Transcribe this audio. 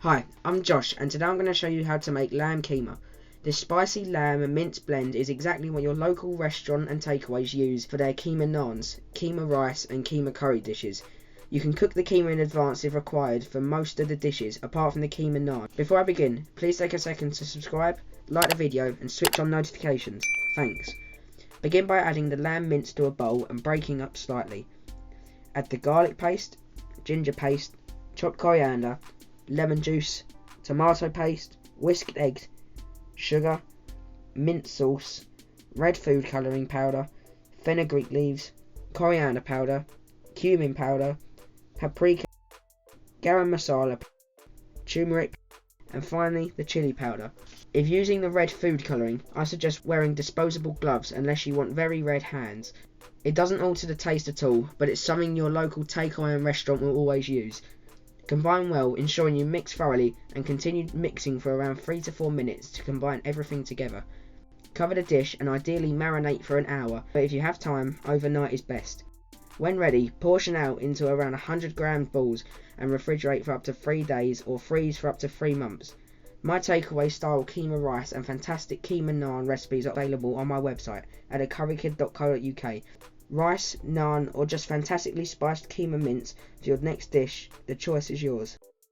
Hi, I'm Josh and today I'm going to show you how to make lamb keema. This spicy lamb and mince blend is exactly what your local restaurant and takeaways use for their keema naans, keema rice and keema curry dishes. You can cook the keema in advance if required for most of the dishes apart from the keema naan. Before I begin, please take a second to subscribe, like the video and switch on notifications. Thanks. Begin by adding the lamb mince to a bowl and breaking up slightly. Add the garlic paste, ginger paste, chopped coriander, lemon juice, tomato paste, whisked eggs, sugar, mint sauce, red food colouring powder, fenugreek leaves, coriander powder, cumin powder, paprika, garam masala, turmeric, and finally the chili powder. If using the red food colouring, I suggest wearing disposable gloves unless you want very red hands. It doesn't alter the taste at all, but it's something your local takeaway and restaurant will always use. Combine well, ensuring you mix thoroughly and continue mixing for around 3 to 4 minutes to combine everything together. Cover the dish and ideally marinate for an hour, but if you have time, overnight is best. When ready, portion out into around 100 gram balls and refrigerate for up to 3 days or freeze for up to 3 months. My takeaway style keema rice and fantastic keema naan recipes are available on my website at acurrykid.co.uk. Rice, naan or just fantastically spiced keema mince for your next dish, the choice is yours.